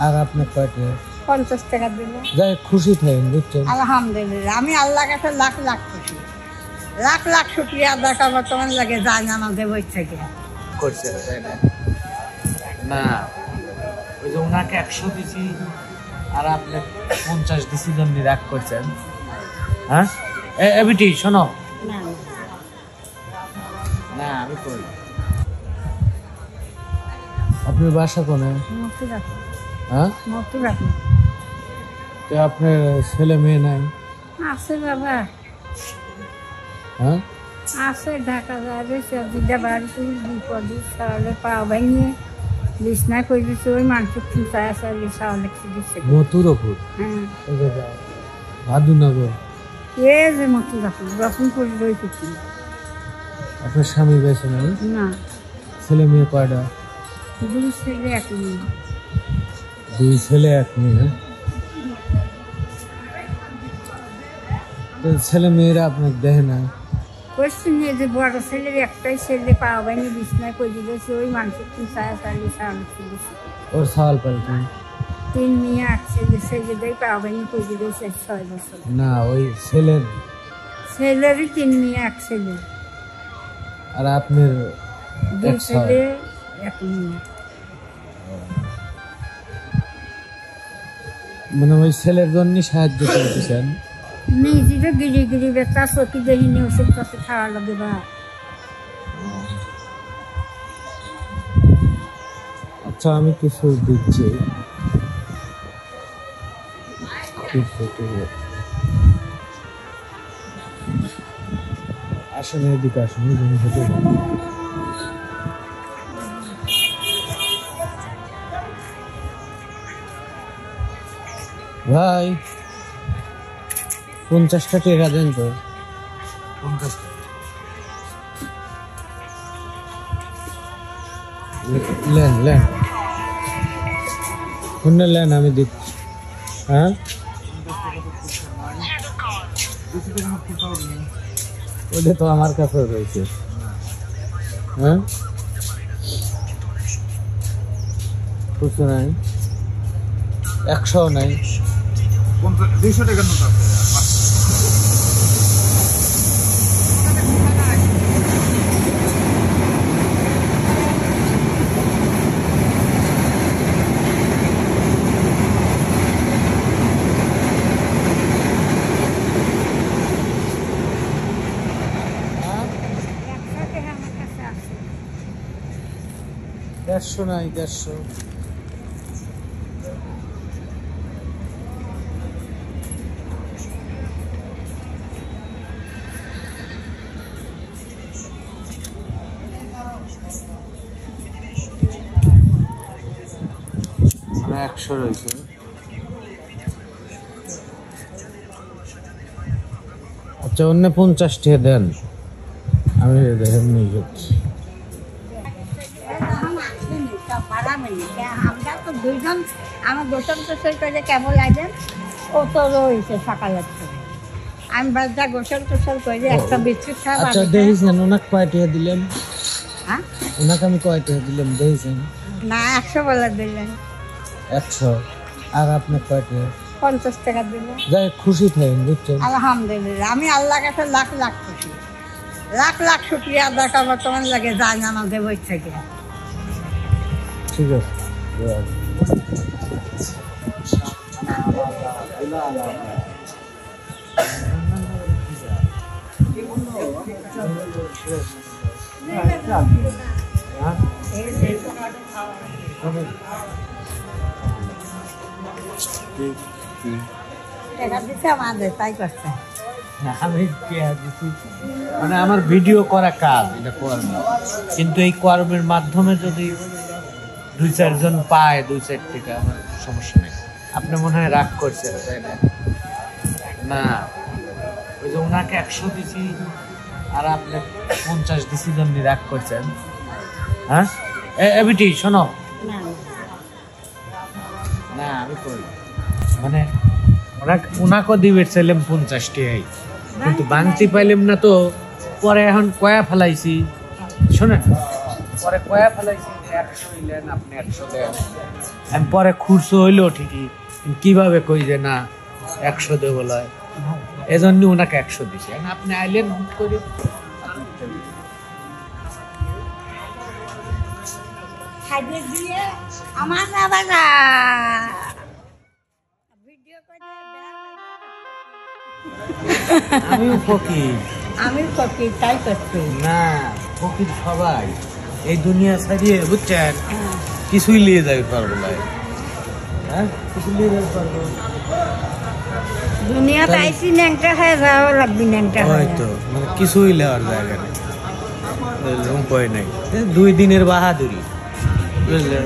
আর আপনি কয়টা? 50 টাকা দিল। যাই খুশি থাকেন বুঝছেন। আলহামদুলিল্লাহ, আমি আল্লাহর কাছে লাখ লাখ খুশি, লাখ লাখ শুকরিয়া আদায় করবো তোমার লাগে যায় না আমাদের বই থেকে করছেন তাই না? না ওই যে ওনাকে 100 দিছি আর আপনি 50 দিছি জন্য রাগ করছেন। হ্যাঁ এবিটি শোনো না না আমি কই আপনার বাসা কোনে? মথুরাপুর। হ্যাঁ মথুরাপুর। তো আপনার ছেলে মেয়ে নাই? আছে বাবা, হ্যাঁ আছে, ঢাকা যাবে দুইটা বাড়িতে বিপদে সারালে পাওয়া ভেঙে বিছনায় করে দিচ্ছে, ওই মানুষের চিন্তায় আছে সারালে দিচ্ছে। মথুরাপুর? হ্যাঁ ভাদুনগর। এ যে মথুরাপুর রতনপুর রই করছি। আপনার স্বামী বেঁচে নাই? না। ছেলে মেয়ে কয়টা? 2 ছেলে 1 মেয়ে। 2 ছেলে 1 মেয়ে। তো ছেলে মেয়েরা আপনার দেখে না? করছি নিয়ে যে বড় ছেলের একটাই ছেলে পাওয়া হয়নি, বিছনায় করে দিয়েছে, ওই মানুষের চিন্তায় সারালে সারালে দিচ্ছে। ওর সওয়াল পাল্টি 3 মেয়ে 8 ছেলে, ছেলেদের পাওয়া হয়নি করে দিয়েছে 6 বছর। না ওই ছেলের ছেলেরই 3 মেয়ে 1 ছেলে। আর আপনার 2 ছেলে 1 মেয়ে। মানে ওই ছেলের জন্য সাহায্য করতেছেন? নিজেরও গিরি গিরি বেচা, চকি দেখিনি ওষুধ কাছে খাওয়া লাগে বা। আচ্ছা আমি কিছু দিচ্ছি। আসলে এদিকে আসুন। ভাই 50টা টাকা দেন তো। 50 টাকা লেন লেন শুনে লেন আমি দিচ্ছি। হ্যাঁ ওটা তো আমার কাছে রয়েছে। হ্যাঁ খুচরো নাই, 100 নাই, 200 টাকার নোট আছে। একসাথে আমার কাছে আছে। 150 নাই, 150। মানে 100 রয়েছে। আচ্ছা অন্য 50 টাকা দেন, আমি দেখেন নিয়ে যাচ্ছি। আমরা তো 2 জন, আমার গোসল টোসল করে কেমন লাগেন, ও তো রয়েছে সকালের থেকে। আমি বাচ্চা গোসল টোসল করে একটা বিস্কুট খাওয়া। আচ্ছা দেখেছেন ওনাকে কয় টাকা দিলেন? হ্যাঁ ওনাকে আমি কয় টাকা দিলাম দেখেছেন? না 100 বলে দিলেন। 100 আর আপনি কয় টাকা? 50 টাকা দিল। যাই খুশি থাকেন বুঝছেন। আলহামদুলিল্লাহ, আমি আল্লাহর কাছে লাখ লাখ খুশি, লাখ লাখ শুকরিয়া আদায় করবো তোমার লাগে যায় না আমাদের বই থেকে। ঠিক আছে। টাকা দিচ্ছে আমাদের, তাই করছে। আমি মানে আমার ভিডিও করা কাজ, এটা কর্ম, কিন্তু এই কর্মের মাধ্যমে যদি 2-4 জন পায় 2-4 টাকা আমার সমস্যা নেই। আপনি মনে হয় রাগ করছেন তাই না? না ওই যে ওনাকে 100 দিছি আর আপনি 50 দিছি জন্য রাগ করছেন। হ্যাঁ এবিটি শোনো না আমি কই মানে ওনাকে দিবে চাইলাম 50 টাকাই, কিন্তু বাংতি পাইলাম না, তো পরে এখন কয়া ফেলাইছি। শোনেন পরে কয়া ফেলাইছি 100 হইলেন, আপনি 100 দেন। আমি পরে খুরসো হইলেও ঠিকই, কিভাবে কই যে না 100 দেবো লয়, এজন্য ওনাকে 100 দিছি। আপনি আইলেন হুট করে, খাইয়ে দিয়ে আমার আবার ভিডিও করে আমিও ফকির আমি করছি, তাই করছি। না, ফকির সবাই এই দুনিয়া ছাড়িয়ে, বুঝছেন, কিছুই নিয়ে যাবে পারবো না। হ্যাঁ, কিছু নিয়ে যাবে পারবো দুনিয়াতে আইসি ন্যাংটা হয়ে যাওয়া লাগবে, ন্যাংটা হয়তো, মানে কিছুই নেওয়ার জায়গা নেই, উপায় নেই। 2 দিনের বাহাদুরি, বুঝলেন।